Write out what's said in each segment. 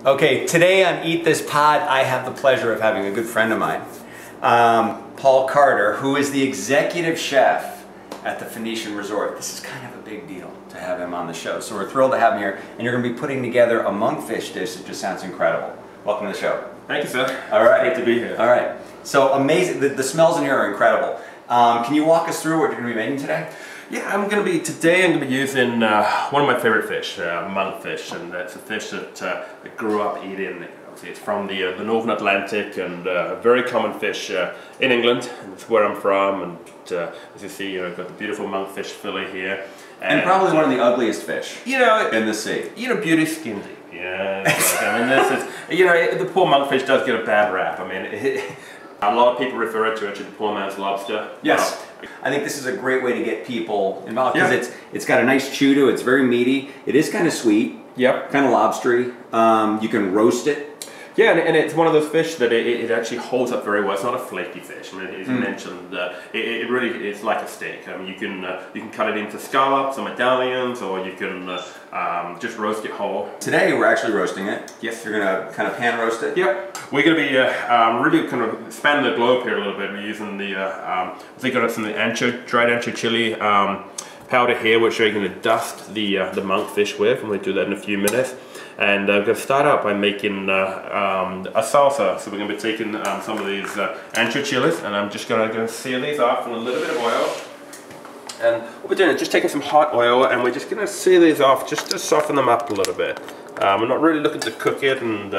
Okay, today on Eat This Pod, I have the pleasure of having a good friend of mine, Paul Carter, who is the executive chef at the Phoenician Resort. This is kind of a big deal to have him on the show, so we're thrilled to have him here, and you're going to be putting together a monkfish dish that just sounds incredible. Welcome to the show. Thank you, sir. All right. Great to be here. All right. So amazing. The smells in here are incredible. Can you walk us through what you're going to be making today? Yeah, I'm going to be using one of my favorite fish, monkfish, and that's a fish that I grew up eating. Obviously, it's from the Northern Atlantic and a very common fish in England, and it's where I'm from. And as you see, I've got the beautiful monkfish fillet here. And probably one of the ugliest fish, in the sea. Beauty skin deep. Yeah, I mean, this is, the poor monkfish does get a bad rap. I mean, a lot of people refer to it as the poor man's lobster. Yes. I think this is a great way to get people involved because it's got a nice chew to it. It's very meaty. It is kind of sweet. Yep. Kind of lobstery. You can roast it. Yeah, and it's one of those fish that it actually holds up very well. It's not a flaky fish. I mean, as you mentioned, it really is like a steak. I mean, you can cut it into scallops or medallions, or you can just roast it whole. Today we're actually roasting it. Yes. You're gonna kind of pan roast it. Yep. We're gonna be really kind of spanning the globe here a little bit. We're using the I think I've got some dried ancho chili powder here, which we're going to dust the monkfish with, and we'll do that in a few minutes. And I'm going to start out by making a salsa. So we're going to be taking some of these ancho chilies, and I'm just going to seal these off in a little bit of oil. And what we're doing is just taking some hot oil, and we're just going to seal these off just to soften them up a little bit. We're not really looking to cook it, and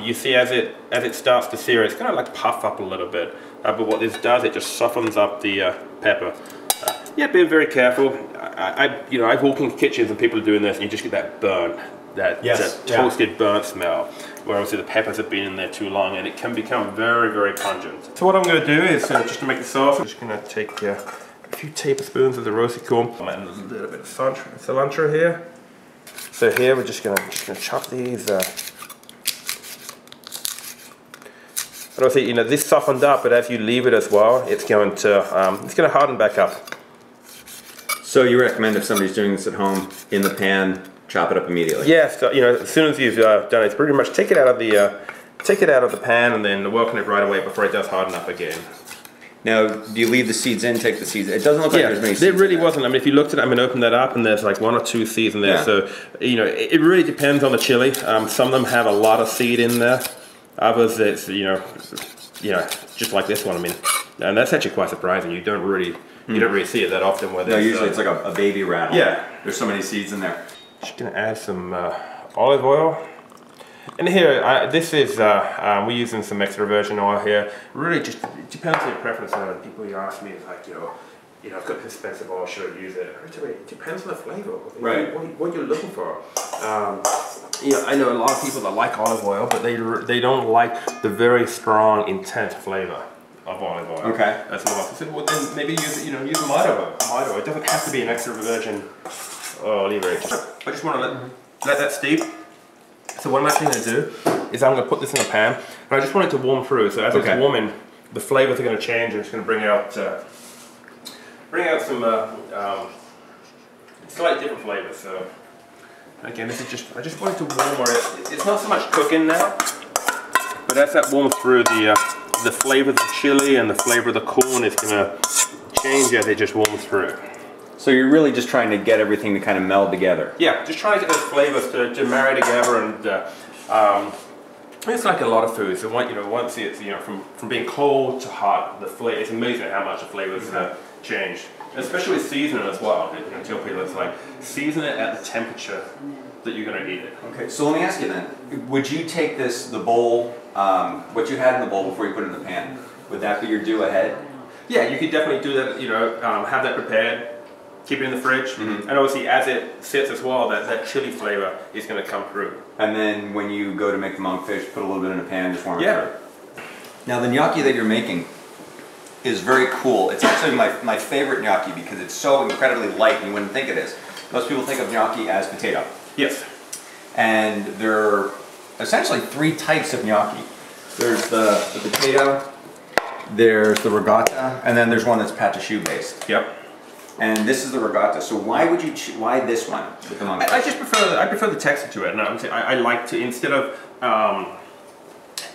you see as it starts to sear, it's going to like puff up a little bit. But what this does, it just softens up the pepper. Yeah, being very careful. I walk in kitchens and people are doing this, and you just get that burn, that toasted burnt smell, where obviously the peppers have been in there too long, and it can become very, very pungent. So what I'm going to do is, just to make the sauce, I'm just going to take a few tablespoons of the roasted corn and a little bit of cilantro here. So here we're just going to chop these. And obviously, this softened up, but as you leave it as well, it's going to harden back up. So you recommend if somebody's doing this at home, in the pan, chop it up immediately? Yes, as soon as you've done it, pretty much take it out of the pan and then work on it right away before it does harden up again. Now, do you leave the seeds in, take the seeds? It doesn't look like there's many seeds. There really wasn't. I mean, if you looked at it, open that up, and there's like 1 or 2 seeds in there. Yeah. So, it really depends on the chili. Some of them have a lot of seed in there. Others, it's, just like this one. I mean, and that's actually quite surprising. You don't really see it that often. Where usually it's like a baby rattle. Yeah. There's so many seeds in there. Just gonna add some olive oil. And here, this is, we're using some extra virgin oil here. Really just it depends on your preference. People who ask me, it's like, I've got this expensive oil, should I use it? It depends on the flavor. Right. What you're looking for. I know a lot of people that like olive oil, but they don't like the very strong, intense flavor of olive oil. Okay. That's what I said. Well, then maybe use light oil. Light oil. It doesn't have to be an extra virgin olive oil. I just want to let that steep. So what I'm actually going to do is I'm going to put this in a pan, and I just want it to warm through. So as it's warming, the flavors are going to change, and it's going to bring out some slightly different flavors. So again, this is I just want it to warm where it's not so much cooking now, but as that warms through, the flavor of the chili and the flavor of the corn is going to change as it just warms through. So you're really just trying to get everything to kind of meld together. Yeah, just trying to get those flavors to marry together, and it's like a lot of foods. So once it's from being cold to hot, the flavor, it's amazing how much the flavors change. Especially with seasoning as well. I tell people it's like season it at the temperature that you're going to eat it. Okay, so let me ask you then, would you take the bowl, what you had in the bowl before you put it in the pan, would that be your do ahead? Yeah, you could definitely do that, have that prepared, keep it in the fridge, and obviously as it sits as well, that chili flavor is going to come through. And then when you go to make the monkfish, put a little bit in a pan, just warm it through. Now the gnocchi that you're making is very cool. It's actually my favorite gnocchi because it's so incredibly light, and you wouldn't think it is. Most people think of gnocchi as potato. Yes. And there are essentially 3 types of gnocchi. There's the potato, there's the ricotta, and then there's one that's pate choux based. Yep. And this is the ricotta. So why would you? Why this one with the monkfish? I just prefer the texture to it, and I like to, instead of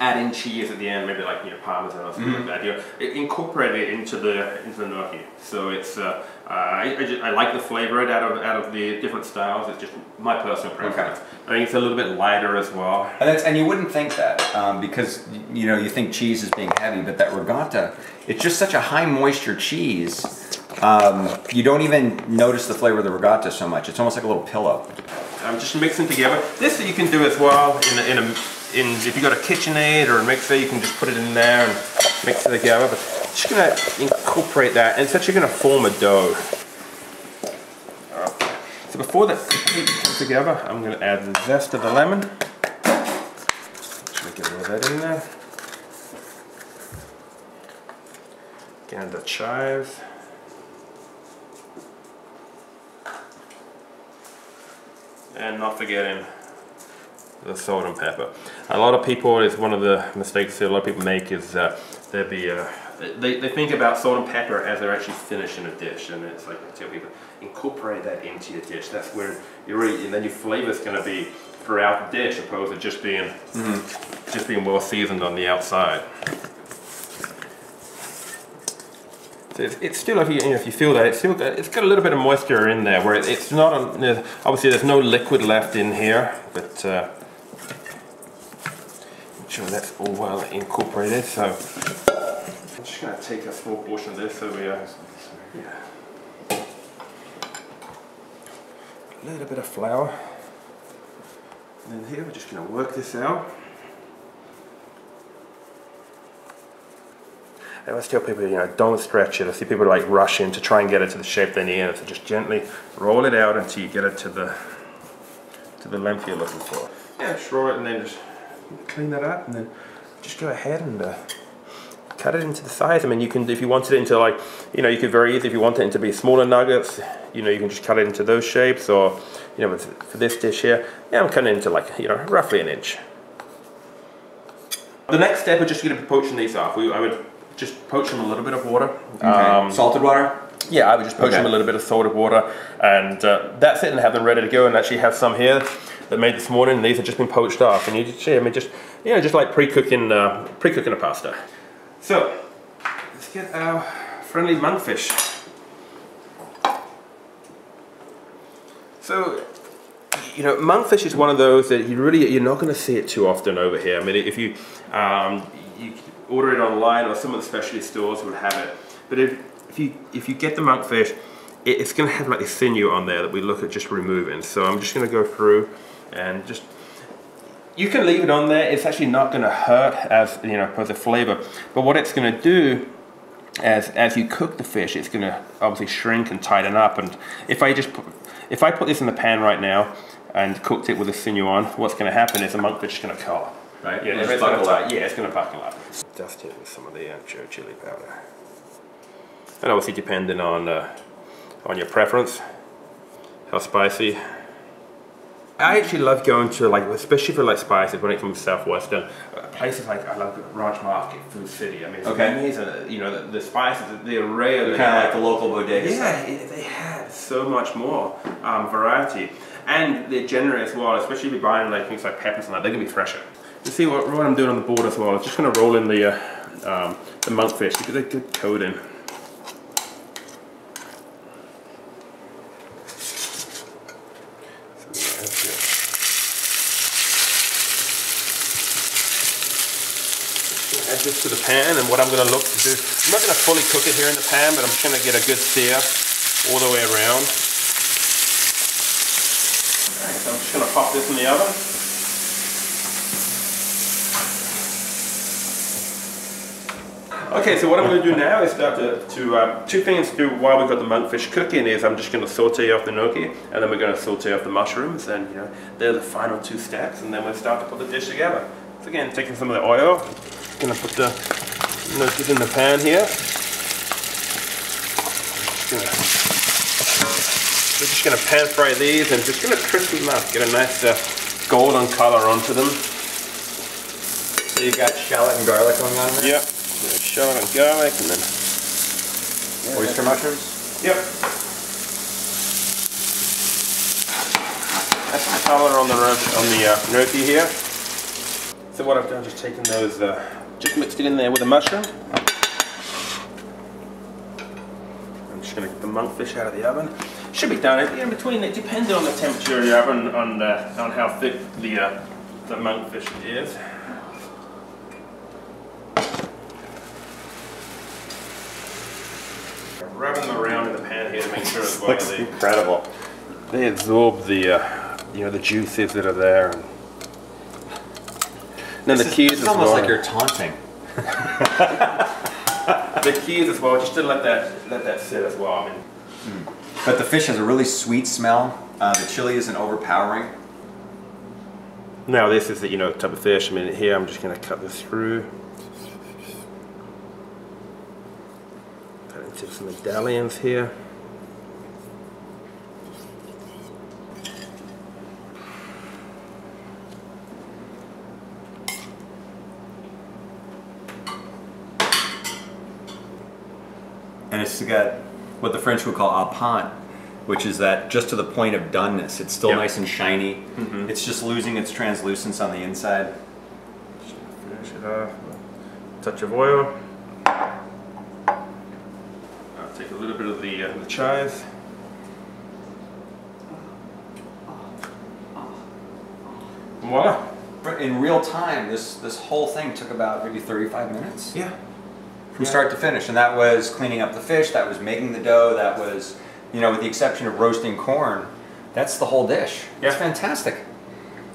add in cheese at the end, maybe like parmesan or something like that. Incorporate it into the gnocchi. So it's I like the flavor out of the different styles. It's just my personal preference. Okay. I think it's a little bit lighter as well. And you wouldn't think that because you think cheese is being heavy, but that ricotta, it's just such a high moisture cheese. You don't even notice the flavor of the ricotta so much. It's almost like a little pillow. Just mixing together. This you can do as well if you've got a KitchenAid or a mixer, you can just put it in there and mix it together. But just going to incorporate that, and it's actually going to form a dough. Okay. So before that comes together, I'm going to add the zest of the lemon. Actually get all of that in there. Again, the chives. And not forgetting the salt and pepper. A lot of people, is one of the mistakes that a lot of people make is they think about salt and pepper as they're actually finishing a dish, and it's like I tell people, incorporate that into your dish. That's where and then your flavor is going to be throughout the dish, opposed to just being well seasoned on the outside. So it's still like if you feel that it's got a little bit of moisture in there, where it's not obviously there's no liquid left in here, but make sure that's all well incorporated. So I'm just going to take a small portion of this over here. A little bit of flour, and then here we're just going to work this out. I always tell people, don't stretch it. I see people like rush in to try and get it to the shape they need, so just gently roll it out until you get it to the length you're looking for. Yeah, just roll it and then just clean that up, and then just go ahead and cut it into the size. I mean, you can, if you wanted it into like, you could very easily, if you want it to be smaller nuggets, you can just cut it into those shapes, or for this dish here, I'm cutting it into like roughly an inch. The next step is just going to be poaching these off. I would just poach them a little bit of water. Okay. Salted water? Yeah, I would just poach them a little bit of salted water, and that's it, and have them ready to go. And actually have some here that made this morning, and these have just been poached off. And you just like pre-cooking a pasta. So let's get our friendly monkfish. So monkfish is one of those that you're not going to see it too often over here. I mean, if you order it online, or some of the specialty stores would have it. But if you get the monkfish, it's going to have like this sinew on there that we look at just removing. So I'm just going to go through and just, you can leave it on there. It's actually not going to hurt as for the flavor. But what it's going to do as you cook the fish, it's going to obviously shrink and tighten up. And if I put this in the pan right now and cooked it with the sinew on, what's going to happen is the monkfish is going to curl. Right? Yeah, it's going to buckle up. Dust it with some of the ancho chili powder. And obviously depending on your preference, how spicy. I actually love going to, especially for spices when it comes to Southwestern, places like, I love Ranch Market, Food City. I mean, it's amazing, the spices, the array of kind of like the local bodegas. Yeah, they have so much more variety. And they're generous as well, especially if you're buying things like peppers and that, they're going to be fresher. You see what I'm doing on the board as well. I'm just going to roll in the monkfish to get a good coating. Add this to the pan, and what I'm going to look to do, I'm not going to fully cook it here in the pan, but I'm just going to get a good sear all the way around. Alright, so I'm just going to pop this in the oven. Okay, so what I'm going to do now is start two things to do while we've got the monkfish cooking is I'm just going to saute off the gnocchi, and then we're going to saute off the mushrooms, and they're the final two steps, and then we'll start to put the dish together. So again, taking some of the oil, going to put the gnocchis in the pan here. We're just going to pan fry these and just going to crisp them up, get a nice golden color onto them. So you've got shallot and garlic going on there? Yep. Shallot and garlic, and then oyster mushrooms? Yep. color on the gnocchi here. So what I've done is just taken those, just mixed it in there with the mushroom. I'm just going to get the monkfish out of the oven. Should be done in between. It depends on the temperature of the oven, on how thick the monkfish is. Rubbing them around in the pan here to make sure as well. Looks incredible. They absorb the the juices that are there. And then the key is almost well, like you're taunting. the key is as well, just to let that sit as well. I mean, But the fish has a really sweet smell. The chili isn't overpowering. now this is the type of fish. I mean, here I'm just going to cut this through. Cut into some medallions here. And it's got what the French would call a pant, which is that just to the point of doneness. It's still nice and shiny. It's just losing its translucence on the inside. Just finish it off with a touch of oil. I'll take a little bit of the chives. And voila. In real time, this whole thing took about maybe 35 minutes. Yeah. From start to finish, and that was cleaning up the fish, that was making the dough, that was, with the exception of roasting corn, that's the whole dish. Yeah. It's fantastic.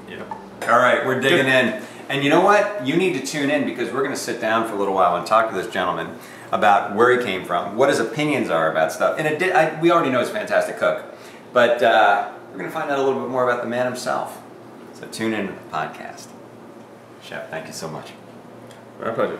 Yeah. All right, we're digging in. And you know what? You need to tune in because we're going to sit down for a little while and talk to this gentleman about where he came from, what his opinions are about stuff. And we already know he's a fantastic cook, but we're going to find out a little bit more about the man himself. So tune in to the podcast. Chef, thank you so much. My pleasure.